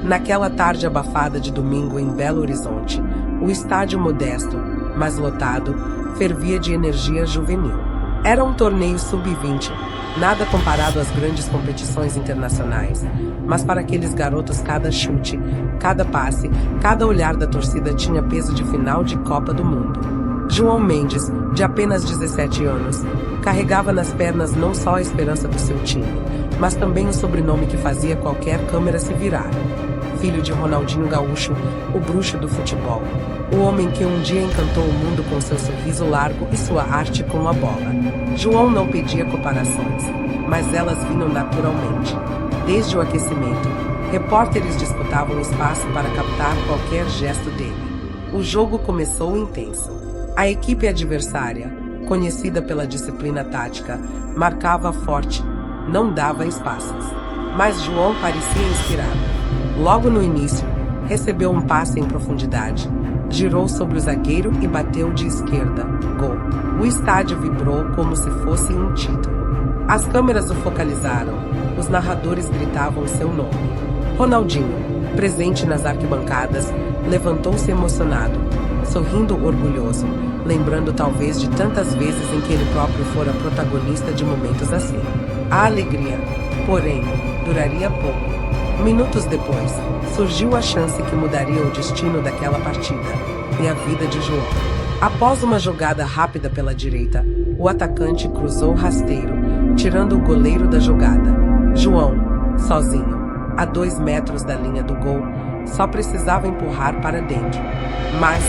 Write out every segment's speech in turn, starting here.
Naquela tarde abafada de domingo em Belo Horizonte, o estádio modesto, mas lotado, fervia de energia juvenil. Era um torneio sub-20, nada comparado às grandes competições internacionais, mas para aqueles garotos cada chute, cada passe, cada olhar da torcida tinha peso de final de Copa do Mundo. João Mendes, de apenas 17 anos, carregava nas pernas não só a esperança do seu time, mas também o sobrenome que fazia qualquer câmera se virar. Filho de Ronaldinho Gaúcho, o bruxo do futebol, o homem que um dia encantou o mundo com seu sorriso largo e sua arte com a bola. João não pedia comparações, mas elas vinham naturalmente. Desde o aquecimento, repórteres disputavam espaço para captar qualquer gesto dele. O jogo começou intenso. A equipe adversária, conhecida pela disciplina tática, marcava forte, não dava espaços. Mas João parecia inspirado. Logo no início, recebeu um passe em profundidade, girou sobre o zagueiro e bateu de esquerda. Gol. O estádio vibrou como se fosse um título. As câmeras o focalizaram, os narradores gritavam seu nome. Ronaldinho, presente nas arquibancadas, levantou-se emocionado, sorrindo orgulhoso, lembrando talvez de tantas vezes em que ele próprio fora protagonista de momentos assim. A alegria, porém, duraria pouco. Minutos depois, surgiu a chance que mudaria o destino daquela partida e a vida de João. Após uma jogada rápida pela direita, o atacante cruzou rasteiro, tirando o goleiro da jogada. João, sozinho, a 2 metros da linha do gol, só precisava empurrar para dentro. Mas,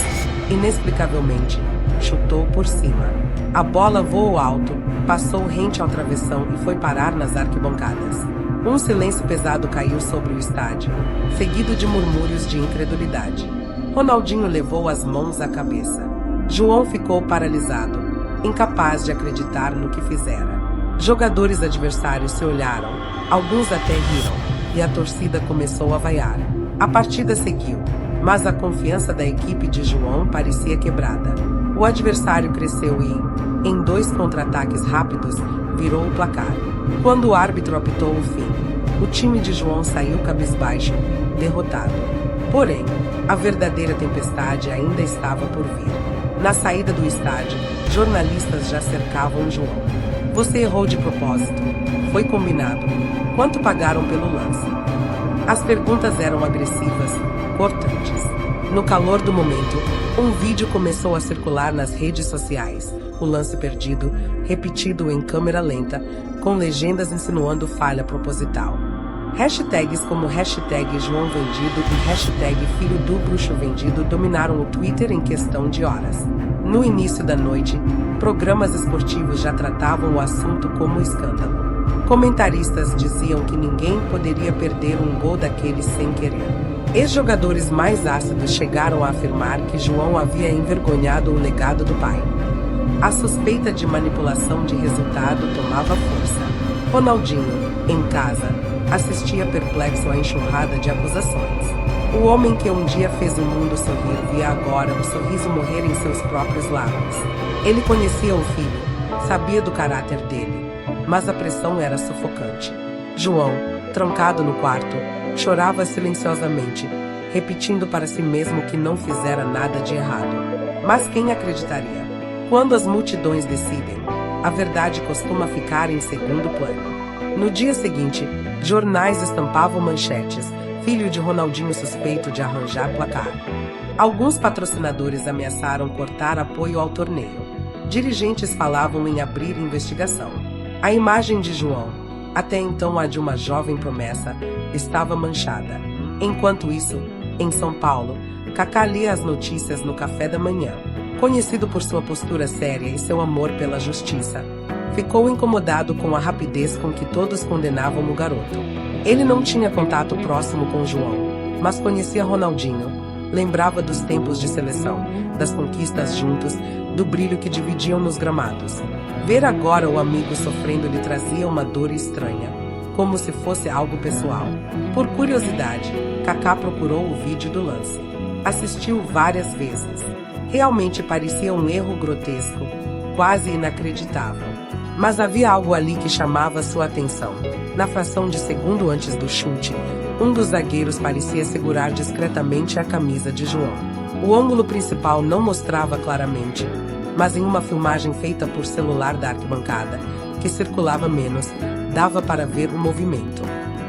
inexplicavelmente, chutou por cima. A bola voou alto, passou rente ao travessão e foi parar nas arquibancadas. Um silêncio pesado caiu sobre o estádio, seguido de murmúrios de incredulidade. Ronaldinho levou as mãos à cabeça. João ficou paralisado, incapaz de acreditar no que fizera. Jogadores adversários se olharam, alguns até riram, e a torcida começou a vaiar. A partida seguiu, mas a confiança da equipe de João parecia quebrada. O adversário cresceu e, em 2 contra-ataques rápidos, virou o placar. Quando o árbitro apitou o fim, o time de João saiu cabisbaixo, derrotado. Porém, a verdadeira tempestade ainda estava por vir. Na saída do estádio, jornalistas já cercavam João. Você errou de propósito. Foi combinado. Quanto pagaram pelo lance? As perguntas eram agressivas, cortantes. No calor do momento, um vídeo começou a circular nas redes sociais. O lance perdido, repetido em câmera lenta, com legendas insinuando falha proposital. Hashtags como hashtag João Vendido e hashtag Filho do Bruxo Vendido dominaram o Twitter em questão de horas. No início da noite, programas esportivos já tratavam o assunto como escândalo. Comentaristas diziam que ninguém poderia perder um gol daqueles sem querer. Ex-jogadores mais ácidos chegaram a afirmar que João havia envergonhado o legado do pai. A suspeita de manipulação de resultado tomava força. Ronaldinho, em casa, assistia perplexo à enxurrada de acusações. O homem que um dia fez o mundo sorrir via agora o sorriso morrer em seus próprios lábios. Ele conhecia o filho, sabia do caráter dele, mas a pressão era sufocante. João, trancado no quarto, chorava silenciosamente, repetindo para si mesmo que não fizera nada de errado. Mas quem acreditaria? Quando as multidões decidem, a verdade costuma ficar em segundo plano. No dia seguinte, jornais estampavam manchetes: filho de Ronaldinho suspeito de arranjar placar. Alguns patrocinadores ameaçaram cortar apoio ao torneio. Dirigentes falavam em abrir investigação. A imagem de João, até então a de uma jovem promessa, estava manchada. Enquanto isso, em São Paulo, Kaká lia as notícias no café da manhã. Conhecido por sua postura séria e seu amor pela justiça, ficou incomodado com a rapidez com que todos condenavam o garoto. Ele não tinha contato próximo com João, mas conhecia Ronaldinho, lembrava dos tempos de seleção, das conquistas juntos, do brilho que dividiam nos gramados. Ver agora o amigo sofrendo lhe trazia uma dor estranha, como se fosse algo pessoal. Por curiosidade, Kaká procurou o vídeo do lance. Assistiu várias vezes. Realmente parecia um erro grotesco, quase inacreditável. Mas havia algo ali que chamava sua atenção. Na fração de segundo antes do chute, um dos zagueiros parecia segurar discretamente a camisa de João. O ângulo principal não mostrava claramente, mas em uma filmagem feita por celular da arquibancada, que circulava menos, dava para ver o movimento.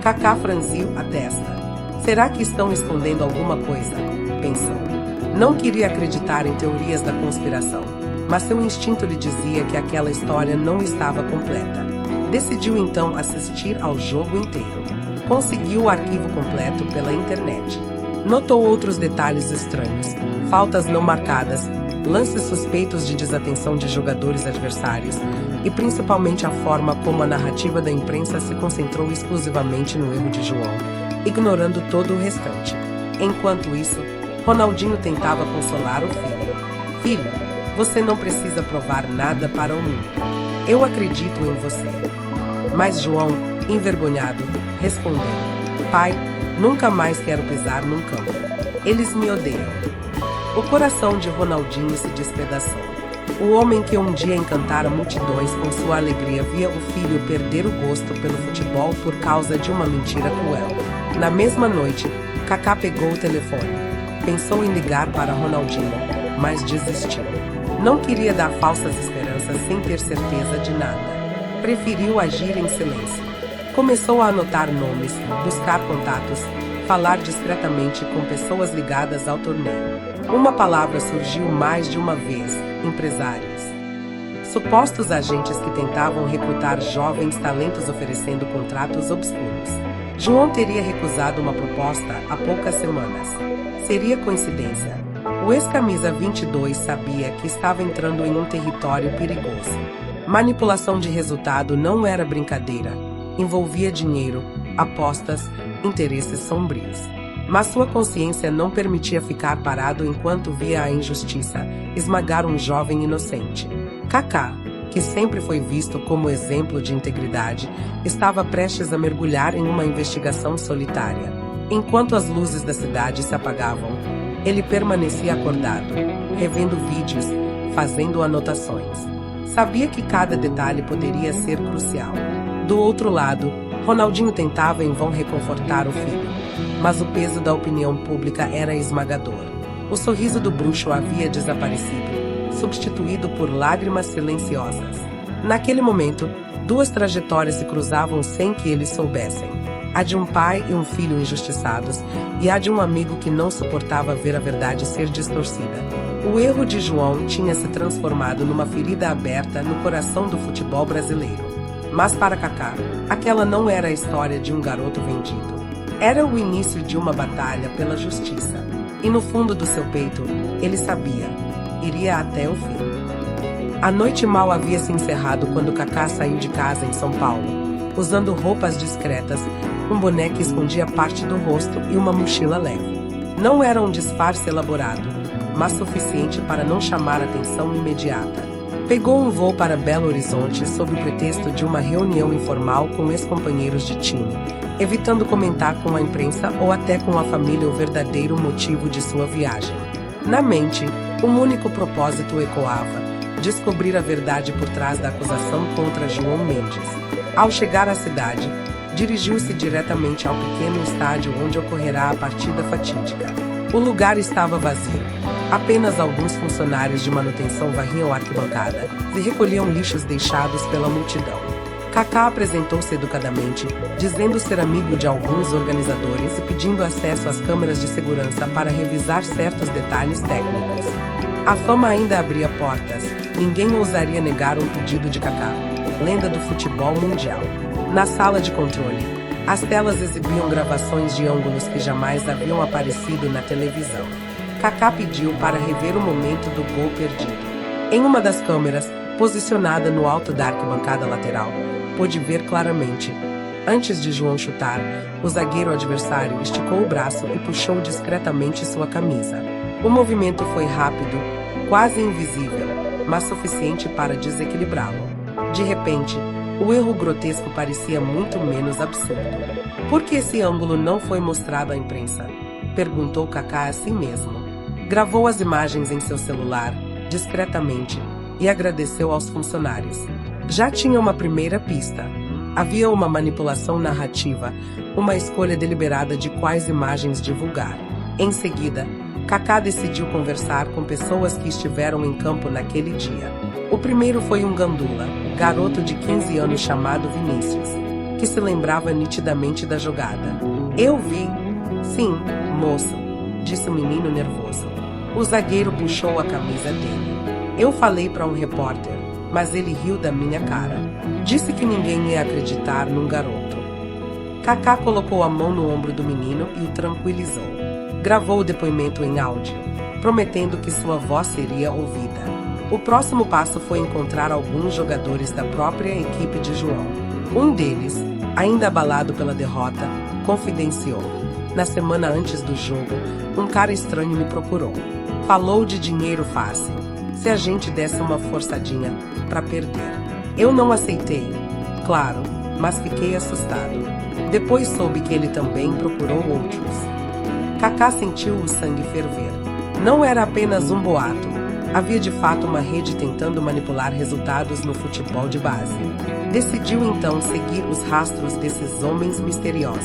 Kaká franziu a testa. Será que estão escondendo alguma coisa? Pensou. Não queria acreditar em teorias da conspiração, mas seu instinto lhe dizia que aquela história não estava completa. Decidiu então assistir ao jogo inteiro. Conseguiu o arquivo completo pela internet. Notou outros detalhes estranhos, faltas não marcadas, lances suspeitos de desatenção de jogadores adversários e principalmente a forma como a narrativa da imprensa se concentrou exclusivamente no erro de João, ignorando todo o restante. Enquanto isso, Ronaldinho tentava consolar o filho. Filho, você não precisa provar nada para o mundo. Eu acredito em você. Mas João, envergonhado, respondeu: Pai, nunca mais quero pisar num campo. Eles me odeiam. O coração de Ronaldinho se despedaçou. O homem que um dia encantara multidões com sua alegria via o filho perder o gosto pelo futebol por causa de uma mentira cruel. Na mesma noite, Kaká pegou o telefone. Pensou em ligar para Ronaldinho, mas desistiu. Não queria dar falsas esperanças sem ter certeza de nada. Preferiu agir em silêncio. Começou a anotar nomes, buscar contatos, falar discretamente com pessoas ligadas ao torneio. Uma palavra surgiu mais de uma vez: empresários. Supostos agentes que tentavam recrutar jovens talentos oferecendo contratos obscuros. João teria recusado uma proposta há poucas semanas. Seria coincidência? O ex-camisa 22 sabia que estava entrando em um território perigoso. Manipulação de resultado não era brincadeira. Envolvia dinheiro, apostas, interesses sombrios. Mas sua consciência não permitia ficar parado enquanto via a injustiça esmagar um jovem inocente. Kaká, que sempre foi visto como exemplo de integridade, estava prestes a mergulhar em uma investigação solitária. Enquanto as luzes da cidade se apagavam, ele permanecia acordado, revendo vídeos, fazendo anotações. Sabia que cada detalhe poderia ser crucial. Do outro lado, Ronaldinho tentava em vão reconfortar o filho, mas o peso da opinião pública era esmagador. O sorriso do bruxo havia desaparecido, substituído por lágrimas silenciosas. Naquele momento, duas trajetórias se cruzavam sem que eles soubessem. A de um pai e um filho injustiçados, e a de um amigo que não suportava ver a verdade ser distorcida. O erro de João tinha se transformado numa ferida aberta no coração do futebol brasileiro. Mas para Kaká, aquela não era a história de um garoto vendido. Era o início de uma batalha pela justiça. E no fundo do seu peito, ele sabia, iria até o fim. A noite mal havia se encerrado quando Kaká saiu de casa em São Paulo, usando roupas discretas, um boné que escondia parte do rosto e uma mochila leve. Não era um disfarce elaborado, mas suficiente para não chamar atenção imediata. Pegou um voo para Belo Horizonte sob o pretexto de uma reunião informal com ex-companheiros de time, evitando comentar com a imprensa ou até com a família o verdadeiro motivo de sua viagem. Na mente, um único propósito ecoava: descobrir a verdade por trás da acusação contra João Mendes. Ao chegar à cidade, dirigiu-se diretamente ao pequeno estádio onde ocorrerá a partida fatídica. O lugar estava vazio. Apenas alguns funcionários de manutenção varriam a arquibancada e recolhiam lixos deixados pela multidão. Kaká apresentou-se educadamente, dizendo ser amigo de alguns organizadores e pedindo acesso às câmeras de segurança para revisar certos detalhes técnicos. A fama ainda abria portas, ninguém ousaria negar um pedido de Kaká, lenda do futebol mundial. Na sala de controle, as telas exibiam gravações de ângulos que jamais haviam aparecido na televisão. Kaká pediu para rever o momento do gol perdido. Em uma das câmeras, posicionada no alto da arquibancada lateral, pôde ver claramente. Antes de João chutar, o zagueiro adversário esticou o braço e puxou discretamente sua camisa. O movimento foi rápido, quase invisível, mas suficiente para desequilibrá-lo. De repente, o erro grotesco parecia muito menos absurdo. Por que esse ângulo não foi mostrado à imprensa? Perguntou Kaká a si mesmo. Gravou as imagens em seu celular, discretamente, e agradeceu aos funcionários. Já tinha uma primeira pista. Havia uma manipulação narrativa, uma escolha deliberada de quais imagens divulgar. Em seguida, Kaká decidiu conversar com pessoas que estiveram em campo naquele dia. O primeiro foi um gandula, garoto de 15 anos chamado Vinícius, que se lembrava nitidamente da jogada. Eu vi. Sim, moço, disse o menino nervoso. O zagueiro puxou a camisa dele. Eu falei para um repórter, mas ele riu da minha cara. Disse que ninguém ia acreditar num garoto. Kaká colocou a mão no ombro do menino e o tranquilizou. Gravou o depoimento em áudio, prometendo que sua voz seria ouvida. O próximo passo foi encontrar alguns jogadores da própria equipe de João. Um deles, ainda abalado pela derrota, confidenciou. Na semana antes do jogo, um cara estranho me procurou. Falou de dinheiro fácil, se a gente desse uma forçadinha para perder. Eu não aceitei, claro, mas fiquei assustado. Depois soube que ele também procurou outros. Kaká sentiu o sangue ferver. Não era apenas um boato. Havia de fato uma rede tentando manipular resultados no futebol de base. Decidiu então seguir os rastros desses homens misteriosos.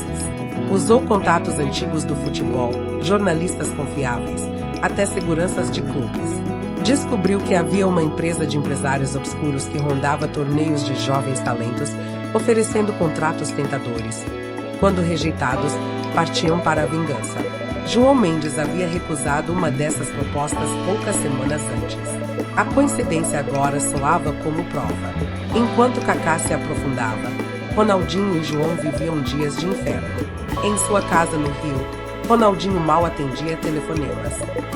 Usou contatos antigos do futebol, jornalistas confiáveis, até seguranças de clubes. Descobriu que havia uma empresa de empresários obscuros que rondava torneios de jovens talentos, oferecendo contratos tentadores. Quando rejeitados, partiam para a vingança. João Mendes havia recusado uma dessas propostas poucas semanas antes. A coincidência agora soava como prova. Enquanto Kaká se aprofundava, Ronaldinho e João viviam dias de inferno. Em sua casa no Rio, Ronaldinho mal atendia telefonemas.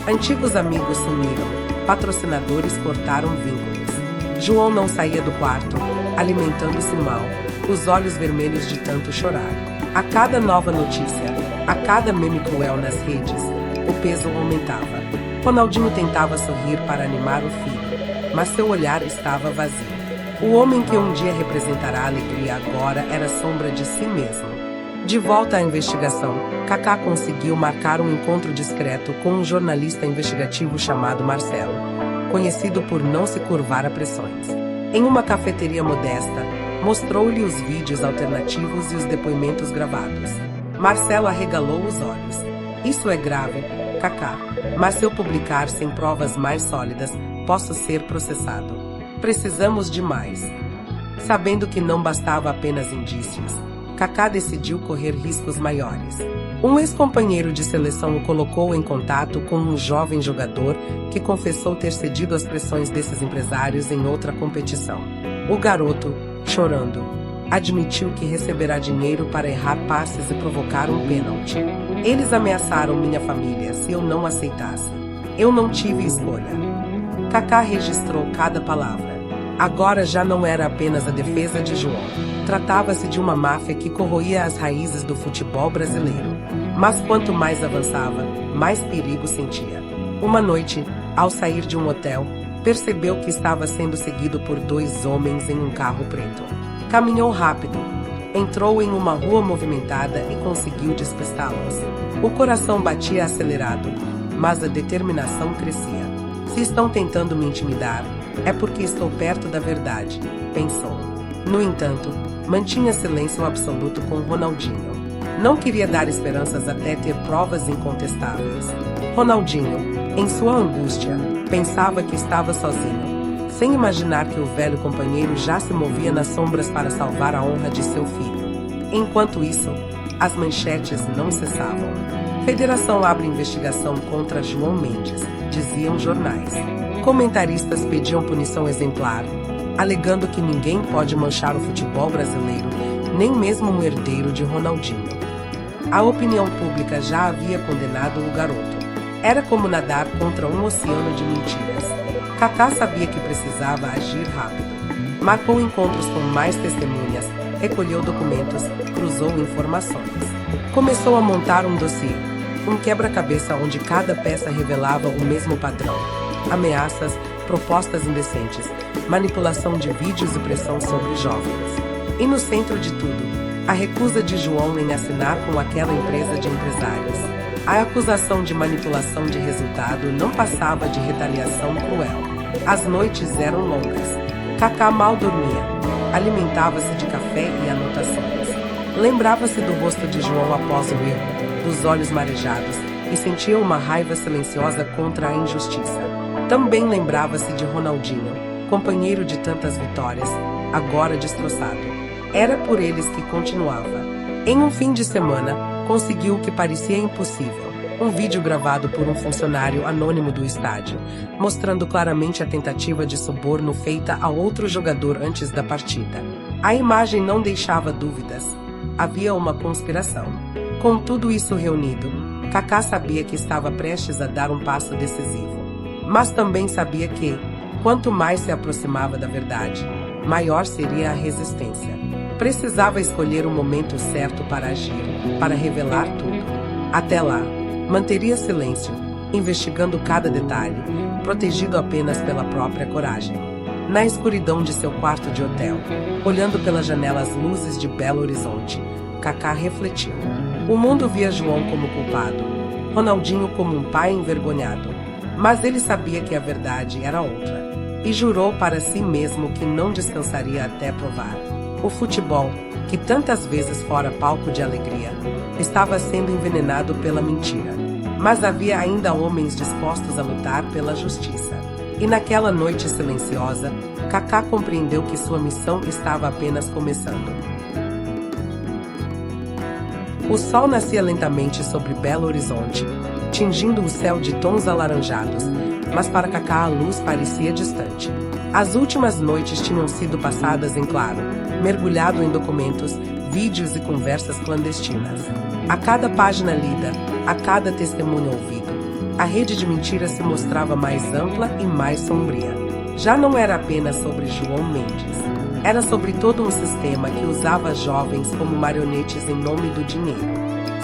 Antigos amigos sumiram, patrocinadores cortaram vínculos. João não saía do quarto, alimentando-se mal, os olhos vermelhos de tanto chorar. A cada nova notícia, a cada meme cruel nas redes, o peso aumentava. Ronaldinho tentava sorrir para animar o filho, mas seu olhar estava vazio. O homem que um dia representará a alegria agora era sombra de si mesmo. De volta à investigação, Kaká conseguiu marcar um encontro discreto com um jornalista investigativo chamado Marcelo, conhecido por não se curvar a pressões. Em uma cafeteria modesta, mostrou-lhe os vídeos alternativos e os depoimentos gravados. Marcelo arregalou os olhos. Isso é grave, Kaká, mas se eu publicar sem provas mais sólidas, posso ser processado. Precisamos de mais. Sabendo que não bastava apenas indícios, Kaká decidiu correr riscos maiores. Um ex-companheiro de seleção o colocou em contato com um jovem jogador que confessou ter cedido às pressões desses empresários em outra competição. O garoto, chorando, admitiu que receberá dinheiro para errar passes e provocar um pênalti. Eles ameaçaram minha família se eu não aceitasse. Eu não tive escolha. Kaká registrou cada palavra. Agora já não era apenas a defesa de João. Tratava-se de uma máfia que corroía as raízes do futebol brasileiro. Mas quanto mais avançava, mais perigo sentia. Uma noite, ao sair de um hotel, percebeu que estava sendo seguido por dois homens em um carro preto. Caminhou rápido, entrou em uma rua movimentada e conseguiu despistá-los. O coração batia acelerado, mas a determinação crescia. Se estão tentando me intimidar, é porque estou perto da verdade, pensou. No entanto, mantinha silêncio absoluto com Ronaldinho. Não queria dar esperanças até ter provas incontestáveis. Ronaldinho, em sua angústia, pensava que estava sozinho, sem imaginar que o velho companheiro já se movia nas sombras para salvar a honra de seu filho. Enquanto isso, as manchetes não cessavam. Federação abre investigação contra João Mendes, diziam jornais. Comentaristas pediam punição exemplar, alegando que ninguém pode manchar o futebol brasileiro, nem mesmo um herdeiro de Ronaldinho. A opinião pública já havia condenado o garoto. Era como nadar contra um oceano de mentiras. Kaká sabia que precisava agir rápido. Marcou encontros com mais testemunhas, recolheu documentos, cruzou informações. Começou a montar um dossiê, um quebra-cabeça onde cada peça revelava o mesmo padrão. Ameaças, propostas indecentes, manipulação de vídeos e pressão sobre jovens. E no centro de tudo, a recusa de João em assinar com aquela empresa de empresários. A acusação de manipulação de resultado não passava de retaliação cruel. As noites eram longas. Kaká mal dormia. alimentava-se de café e anotações. Lembrava-se do rosto de João após o erro, dos olhos marejados, e sentia uma raiva silenciosa contra a injustiça. Também lembrava-se de Ronaldinho, companheiro de tantas vitórias, agora destroçado. Era por eles que continuava. Em um fim de semana, conseguiu o que parecia impossível. Um vídeo gravado por um funcionário anônimo do estádio, mostrando claramente a tentativa de suborno feita a outro jogador antes da partida. A imagem não deixava dúvidas. Havia uma conspiração. Com tudo isso reunido, Kaká sabia que estava prestes a dar um passo decisivo. Mas também sabia que, quanto mais se aproximava da verdade, maior seria a resistência. Precisava escolher o momento certo para agir, para revelar tudo. Até lá, manteria silêncio, investigando cada detalhe, protegido apenas pela própria coragem. Na escuridão de seu quarto de hotel, olhando pelas janelas luzes de Belo Horizonte, Kaká refletiu. O mundo via João como culpado, Ronaldinho como um pai envergonhado, mas ele sabia que a verdade era outra, e jurou para si mesmo que não descansaria até provar. O futebol, que tantas vezes fora palco de alegria, estava sendo envenenado pela mentira. Mas havia ainda homens dispostos a lutar pela justiça. E naquela noite silenciosa, Kaká compreendeu que sua missão estava apenas começando. O sol nascia lentamente sobre Belo Horizonte, tingindo o céu de tons alaranjados, mas para Kaká a luz parecia distante. As últimas noites tinham sido passadas em claro, mergulhado em documentos, vídeos e conversas clandestinas. A cada página lida, a cada testemunho ouvido, a rede de mentiras se mostrava mais ampla e mais sombria. Já não era apenas sobre João Mendes. Era sobre todo um sistema que usava jovens como marionetes em nome do dinheiro.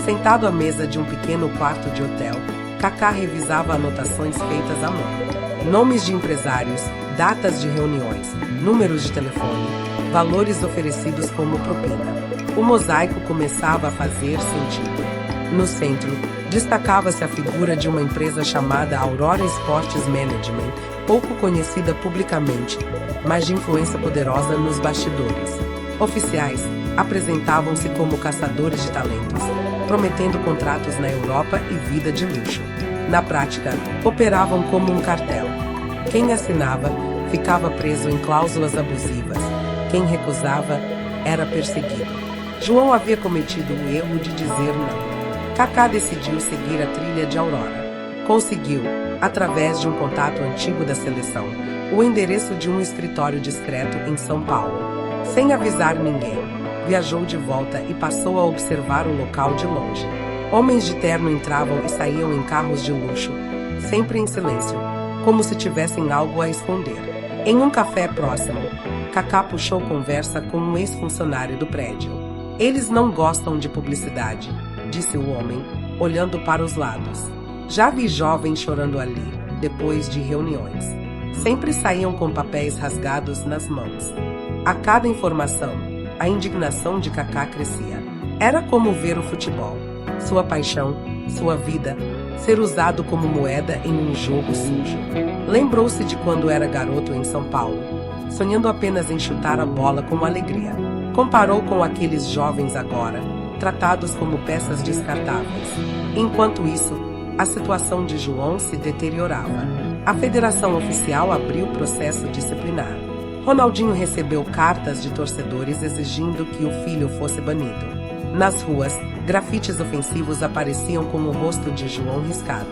Sentado à mesa de um pequeno quarto de hotel, Kaká revisava anotações feitas à mão. Nomes de empresários, datas de reuniões, números de telefone, valores oferecidos como propina. O mosaico começava a fazer sentido. No centro, destacava-se a figura de uma empresa chamada Aurora Sports Management, pouco conhecida publicamente, mas de influência poderosa nos bastidores. Oficiais apresentavam-se como caçadores de talentos, prometendo contratos na Europa e vida de luxo. Na prática, operavam como um cartel. Quem assinava ficava preso em cláusulas abusivas. Quem recusava era perseguido. João havia cometido o erro de dizer não. Kaká decidiu seguir a trilha de Aurora. Conseguiu, através de um contato antigo da seleção, o endereço de um escritório discreto em São Paulo. Sem avisar ninguém, viajou de volta e passou a observar o local de longe. Homens de terno entravam e saíam em carros de luxo, sempre em silêncio, como se tivessem algo a esconder. Em um café próximo, Kaká puxou conversa com um ex-funcionário do prédio. Eles não gostam de publicidade, disse o homem, olhando para os lados. Já vi jovens chorando ali, depois de reuniões. Sempre saíam com papéis rasgados nas mãos. A cada informação, a indignação de Kaká crescia. Era como ver o futebol, sua paixão, sua vida, ser usado como moeda em um jogo sujo. Lembrou-se de quando era garoto em São Paulo, sonhando apenas em chutar a bola com alegria. Comparou com aqueles jovens agora, tratados como peças descartáveis. Enquanto isso, a situação de João se deteriorava. A federação oficial abriu processo disciplinar. Ronaldinho recebeu cartas de torcedores exigindo que o filho fosse banido. Nas ruas, grafites ofensivos apareciam com o rosto de João riscado.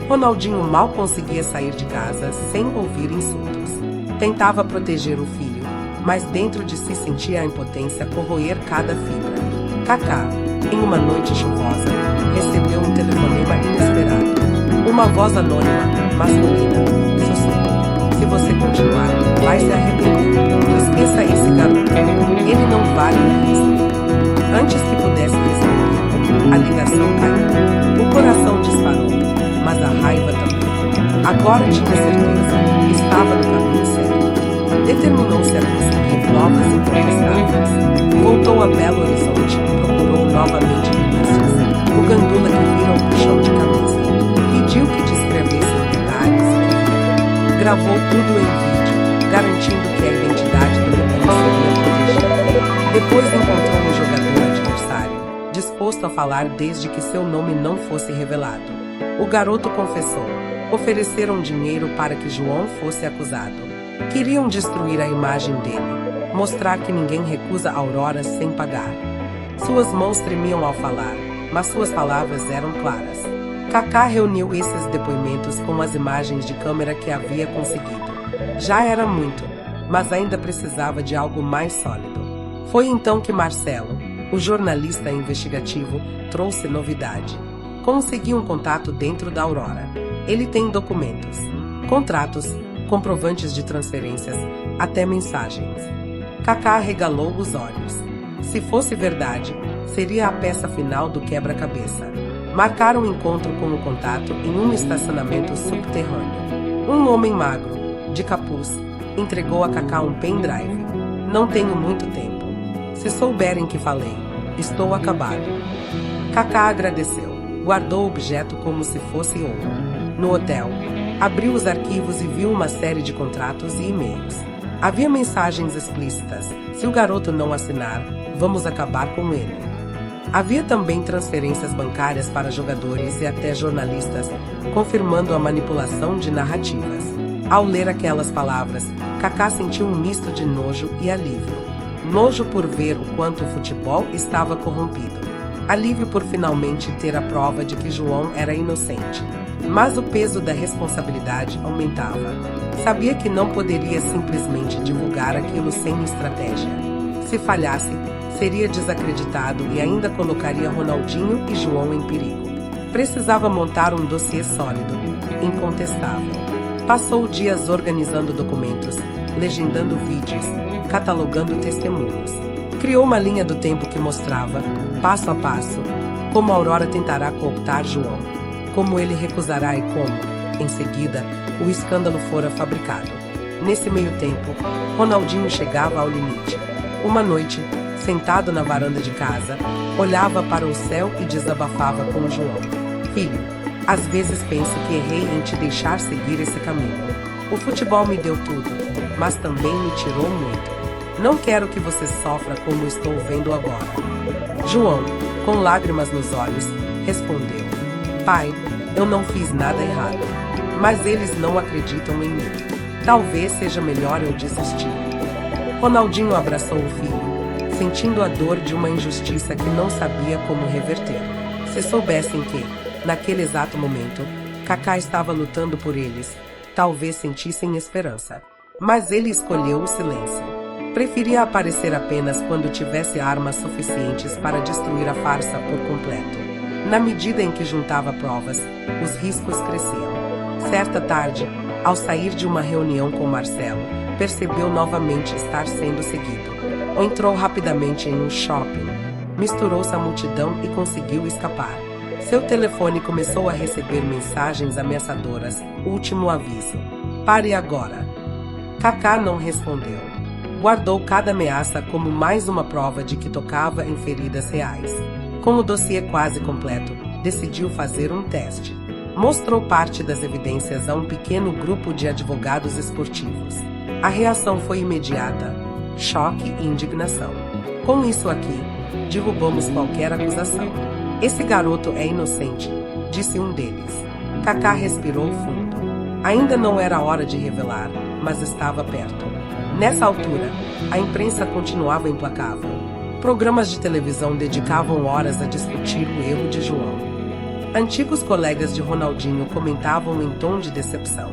Ronaldinho mal conseguia sair de casa sem ouvir insultos. Tentava proteger o filho, mas dentro de si sentia a impotência corroer cada fibra. Kaká, em uma noite chuvosa, recebeu um telefonema inesperado. Uma voz anônima, masculina, sussurrou: "Se você continuar, vai se arrepender. Esqueça esse garoto. Ele não vale o risco." Antes que pudesse responder, a ligação caiu. O coração disparou, mas a raiva também. Agora tinha certeza, estava no caminho certo. Determinou-se a conseguir novas entrevistas. Voltou a Belo Horizonte e procurou novamente indícios. O gandula que vira o puxão de camisa. Pediu que descrevesse em detalhes o que via. Gravou tudo em vídeo, garantindo que a identidade do menino seria protegida. Depois encontrou um jogador adversário, disposto a falar desde que seu nome não fosse revelado. O garoto confessou. Ofereceram dinheiro para que João fosse acusado. Queriam destruir a imagem dele, mostrar que ninguém recusa Aurora sem pagar. Suas mãos tremiam ao falar, mas suas palavras eram claras. Kaká reuniu esses depoimentos com as imagens de câmera que havia conseguido. Já era muito, mas ainda precisava de algo mais sólido. Foi então que Marcelo, o jornalista investigativo, trouxe novidade. Conseguiu um contato dentro da Aurora. Ele tem documentos, contratos, comprovantes de transferências, até mensagens. Kaká arregalou os olhos. Se fosse verdade, seria a peça final do quebra-cabeça. Marcaram um encontro com o contato em um estacionamento subterrâneo. Um homem magro, de capuz, entregou a Kaká um pendrive. Não tenho muito tempo. Se souberem que falei, estou acabado. Kaká agradeceu. Guardou o objeto como se fosse ouro. No hotel, abriu os arquivos e viu uma série de contratos e e-mails. Havia mensagens explícitas. Se o garoto não assinar, vamos acabar com ele. Havia também transferências bancárias para jogadores e até jornalistas, confirmando a manipulação de narrativas. Ao ler aquelas palavras, Kaká sentiu um misto de nojo e alívio. Nojo por ver o quanto o futebol estava corrompido. Alívio por finalmente ter a prova de que João era inocente. Mas o peso da responsabilidade aumentava. Sabia que não poderia simplesmente divulgar aquilo sem estratégia. Se falhasse, seria desacreditado e ainda colocaria Ronaldinho e João em perigo. Precisava montar um dossiê sólido, incontestável. Passou dias organizando documentos, legendando vídeos, catalogando testemunhos. Criou uma linha do tempo que mostrava, passo a passo, como Aurora tentará cooptar João, como ele recusará e como, em seguida, o escândalo fora fabricado. Nesse meio tempo, Ronaldinho chegava ao limite. Uma noite, sentado na varanda de casa, olhava para o céu e desabafava com João. Filho, às vezes penso que errei em te deixar seguir esse caminho. O futebol me deu tudo, mas também me tirou muito. Não quero que você sofra como estou vendo agora. João, com lágrimas nos olhos, respondeu. Pai, eu não fiz nada errado, mas eles não acreditam em mim. Talvez seja melhor eu desistir. Ronaldinho abraçou o filho, sentindo a dor de uma injustiça que não sabia como reverter. Se soubessem que, naquele exato momento, Kaká estava lutando por eles, talvez sentissem esperança. Mas ele escolheu o silêncio. Preferia aparecer apenas quando tivesse armas suficientes para destruir a farsa por completo. Na medida em que juntava provas, os riscos cresciam. Certa tarde, ao sair de uma reunião com Marcelo, percebeu novamente estar sendo seguido. Entrou rapidamente em um shopping, misturou-se à multidão e conseguiu escapar. Seu telefone começou a receber mensagens ameaçadoras. Último aviso. Pare agora. Kaká não respondeu. Guardou cada ameaça como mais uma prova de que tocava em feridas reais. Com o dossiê quase completo, decidiu fazer um teste. Mostrou parte das evidências a um pequeno grupo de advogados esportivos. A reação foi imediata: choque e indignação. Com isso aqui, derrubamos qualquer acusação. Esse garoto é inocente, disse um deles. Kaká respirou fundo. Ainda não era hora de revelar, mas estava perto. Nessa altura, a imprensa continuava implacável. Programas de televisão dedicavam horas a discutir o erro de João. Antigos colegas de Ronaldinho comentavam em tom de decepção.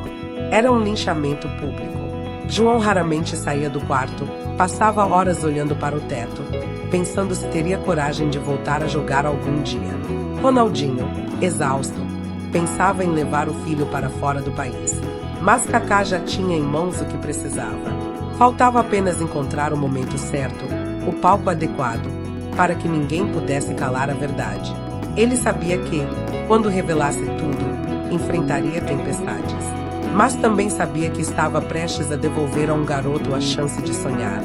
Era um linchamento público. João raramente saía do quarto, passava horas olhando para o teto, pensando se teria coragem de voltar a jogar algum dia. Ronaldinho, exausto, pensava em levar o filho para fora do país. Mas Kaká já tinha em mãos o que precisava. Faltava apenas encontrar o momento certo, o palco adequado, para que ninguém pudesse calar a verdade. Ele sabia que, quando revelasse tudo, enfrentaria tempestades. Mas também sabia que estava prestes a devolver a um garoto a chance de sonhar,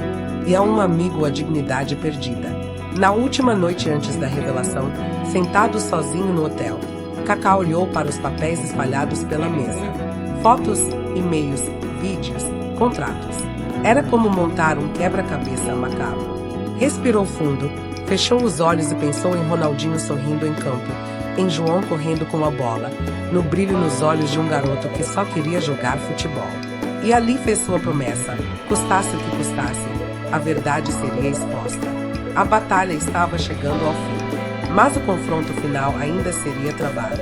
e a um amigo a dignidade perdida. Na última noite antes da revelação, sentado sozinho no hotel, Kaká olhou para os papéis espalhados pela mesa. Fotos, e-mails, vídeos, contratos. Era como montar um quebra-cabeça macabro. Respirou fundo, fechou os olhos e pensou em Ronaldinho sorrindo em campo, em João correndo com a bola, no brilho nos olhos de um garoto que só queria jogar futebol. E ali fez sua promessa, custasse o que custasse, a verdade seria exposta. A batalha estava chegando ao fim, mas o confronto final ainda seria travado.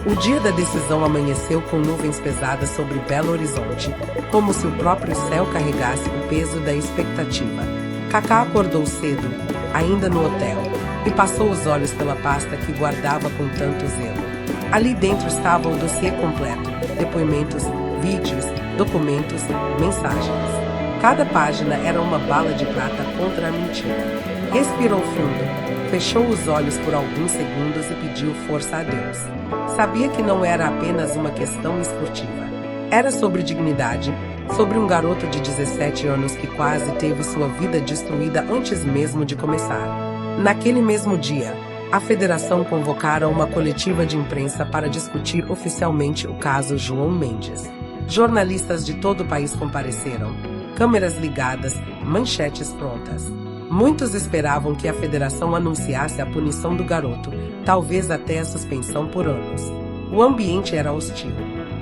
O dia da decisão amanheceu com nuvens pesadas sobre Belo Horizonte, como se o próprio céu carregasse o peso da expectativa. Kaká acordou cedo, ainda no hotel, e passou os olhos pela pasta que guardava com tanto zelo. Ali dentro estava o dossiê completo, depoimentos, vídeos, documentos, mensagens. Cada página era uma bala de prata contra a mentira. Respirou fundo, fechou os olhos por alguns segundos e pediu força a Deus. Sabia que não era apenas uma questão esportiva. Era sobre dignidade, sobre um garoto de 17 anos que quase teve sua vida destruída antes mesmo de começar. Naquele mesmo dia, a federação convocara uma coletiva de imprensa para discutir oficialmente o caso João Mendes. Jornalistas de todo o país compareceram, câmeras ligadas, manchetes prontas. Muitos esperavam que a federação anunciasse a punição do garoto, talvez até a suspensão por anos. O ambiente era hostil.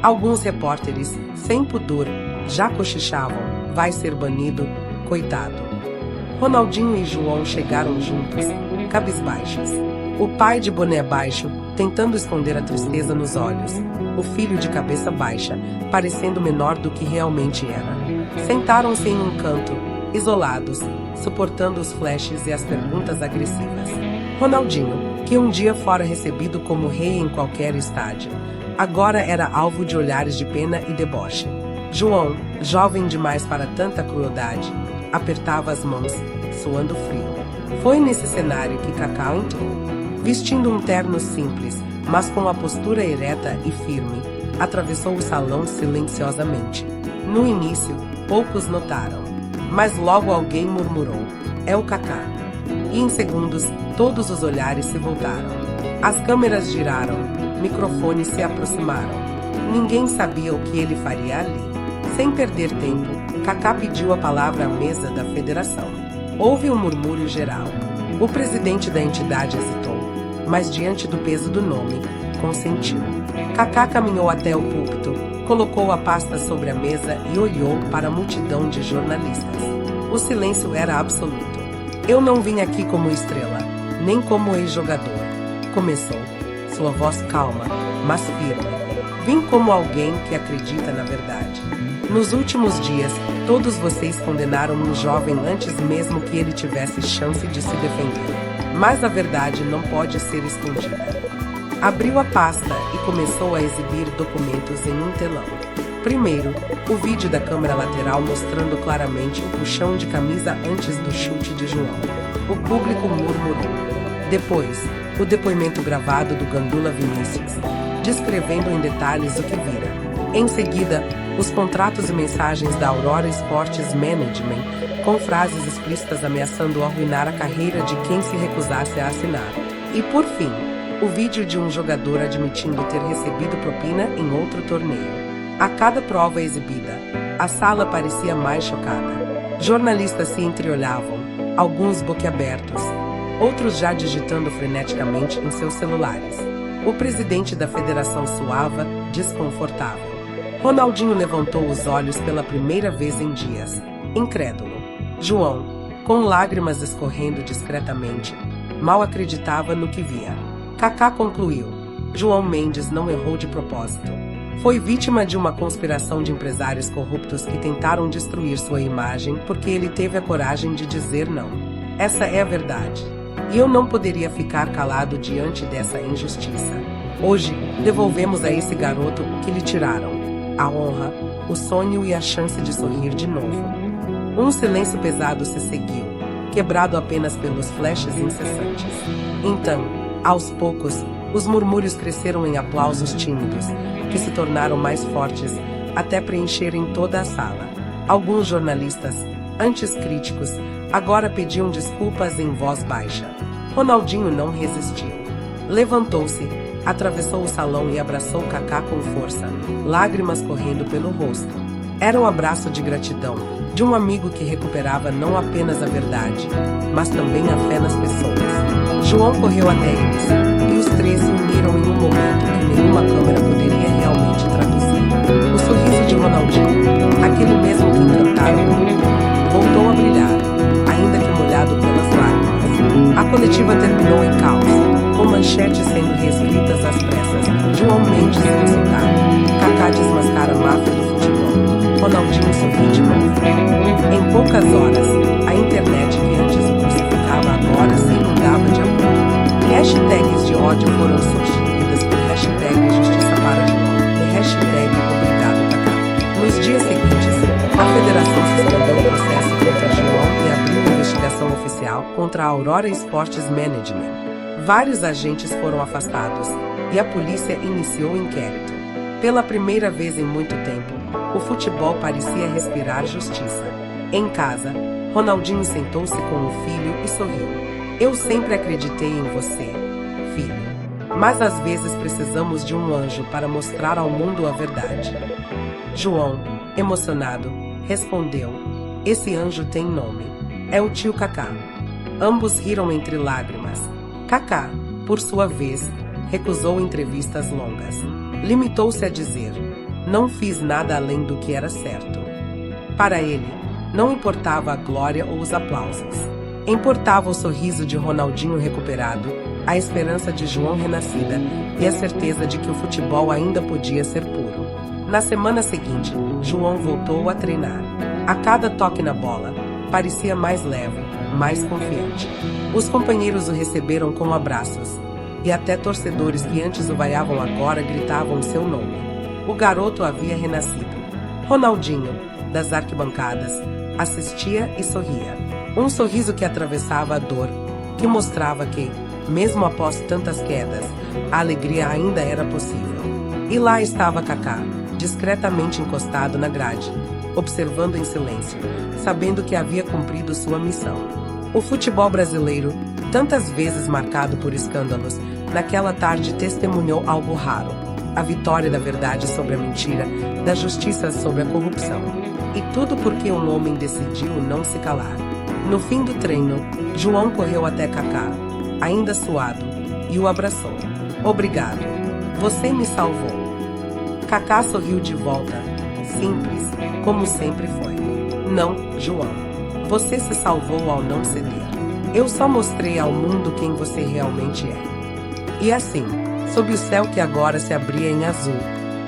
Alguns repórteres, sem pudor, já cochichavam: vai ser banido, coitado. Ronaldinho e João chegaram juntos, cabisbaixos. O pai de boné baixo, tentando esconder a tristeza nos olhos. O filho de cabeça baixa, parecendo menor do que realmente era. Sentaram-se em um canto, isolados, suportando os flashes e as perguntas agressivas. Ronaldinho, que um dia fora recebido como rei em qualquer estádio, agora era alvo de olhares de pena e deboche. João, jovem demais para tanta crueldade, apertava as mãos, suando frio. Foi nesse cenário que Kaká entrou. Vestindo um terno simples, mas com a postura ereta e firme, atravessou o salão silenciosamente. No início, poucos notaram, mas logo alguém murmurou: é o Kaká. E em segundos, todos os olhares se voltaram. As câmeras giraram, microfones se aproximaram. Ninguém sabia o que ele faria ali. Sem perder tempo, Kaká pediu a palavra à mesa da federação. Houve um murmúrio geral. O presidente da entidade hesitou, mas diante do peso do nome, consentiu. Kaká caminhou até o púlpito, colocou a pasta sobre a mesa e olhou para a multidão de jornalistas. O silêncio era absoluto. Eu não vim aqui como estrela, nem como ex-jogador. Começou, sua voz calma, mas firme. Vim como alguém que acredita na verdade. Nos últimos dias, todos vocês condenaram um jovem antes mesmo que ele tivesse chance de se defender. Mas a verdade não pode ser escondida. Abriu a pasta e começou a exibir documentos em um telão. Primeiro, o vídeo da câmera lateral mostrando claramente o puxão de camisa antes do chute de João. O público murmurou. Depois, o depoimento gravado do Gandula Vinícius, descrevendo em detalhes o que vira. Em seguida, os contratos e mensagens da Aurora Sports Management, com frases explícitas ameaçando arruinar a carreira de quem se recusasse a assinar. E por fim, o vídeo de um jogador admitindo ter recebido propina em outro torneio. A cada prova exibida, a sala parecia mais chocada. Jornalistas se entreolhavam, alguns boquiabertos, outros já digitando freneticamente em seus celulares. O presidente da federação suava, desconfortável. Ronaldinho levantou os olhos pela primeira vez em dias, incrédulo. João, com lágrimas escorrendo discretamente, mal acreditava no que via. Kaká concluiu: João Mendes não errou de propósito. Foi vítima de uma conspiração de empresários corruptos que tentaram destruir sua imagem porque ele teve a coragem de dizer não. Essa é a verdade. E eu não poderia ficar calado diante dessa injustiça. Hoje, devolvemos a esse garoto o que lhe tiraram: a honra, o sonho e a chance de sorrir de novo. Um silêncio pesado se seguiu, quebrado apenas pelos flashes incessantes. Então, aos poucos, os murmúrios cresceram em aplausos tímidos, que se tornaram mais fortes, até preencherem toda a sala. Alguns jornalistas, antes críticos, agora pediam desculpas em voz baixa. Ronaldinho não resistiu. Levantou-se, atravessou o salão e abraçou Kaká com força, lágrimas correndo pelo rosto. Era um abraço de gratidão, de um amigo que recuperava não apenas a verdade, mas também a fé nas pessoas. João correu até eles, e os três se uniram em um momento que nenhuma câmera poderia realmente traduzir. O sorriso de Ronaldinho, aquele mesmo que encantara o mundo, voltou a brilhar, ainda que molhado pelas lágrimas. A coletiva terminou em caos, com manchetes sendo reescritas às pressas. João Mendes inocentado. Kaká desmascara a máfia do futebol. Ronaldinho sorri de novo. Em poucas horas, a internet que antes o crucificava agora se inundava de amor. Hashtags de ódio foram substituídas por hashtag Justiça para João e hashtag Obrigado Kaká. Nos dias seguintes, a federação suspendeu o processo contra João e abriu uma investigação oficial contra a Aurora Esportes Management. Vários agentes foram afastados e a polícia iniciou o inquérito. Pela primeira vez em muito tempo, o futebol parecia respirar justiça. Em casa, Ronaldinho sentou-se com o filho e sorriu. Eu sempre acreditei em você, filho. Mas às vezes precisamos de um anjo para mostrar ao mundo a verdade. João, emocionado, respondeu: esse anjo tem nome. É o tio Kaká. Ambos riram entre lágrimas. Kaká, por sua vez, recusou entrevistas longas. Limitou-se a dizer: não fiz nada além do que era certo. Para ele, não importava a glória ou os aplausos. Importava o sorriso de Ronaldinho recuperado, a esperança de João renascida e a certeza de que o futebol ainda podia ser puro. Na semana seguinte, João voltou a treinar. A cada toque na bola, parecia mais leve, mais confiante. Os companheiros o receberam com abraços, e até torcedores que antes o vaiavam agora gritavam seu nome. O garoto havia renascido. Ronaldinho, das arquibancadas, assistia e sorria. Um sorriso que atravessava a dor, que mostrava que, mesmo após tantas quedas, a alegria ainda era possível. E lá estava Kaká, discretamente encostado na grade, observando em silêncio, sabendo que havia cumprido sua missão. O futebol brasileiro, tantas vezes marcado por escândalos, naquela tarde testemunhou algo raro: a vitória da verdade sobre a mentira, da justiça sobre a corrupção. E tudo porque um homem decidiu não se calar. No fim do treino, João correu até Kaká, ainda suado, e o abraçou. Obrigado. Você me salvou. Kaká sorriu de volta, simples, como sempre foi. Não, João. Você se salvou ao não ceder. Eu só mostrei ao mundo quem você realmente é. E assim, sob o céu que agora se abria em azul,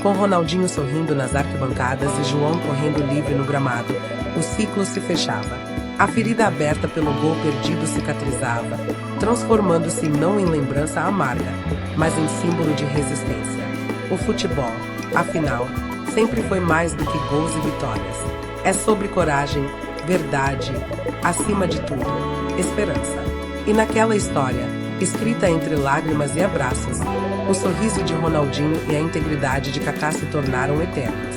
com Ronaldinho sorrindo nas arquibancadas e João correndo livre no gramado, o ciclo se fechava. A ferida aberta pelo gol perdido cicatrizava, transformando-se não em lembrança amarga, mas em símbolo de resistência. O futebol, afinal, sempre foi mais do que gols e vitórias. É sobre coragem, verdade, acima de tudo, esperança. E naquela história, escrita entre lágrimas e abraços, o sorriso de Ronaldinho e a integridade de Kaká se tornaram eternos.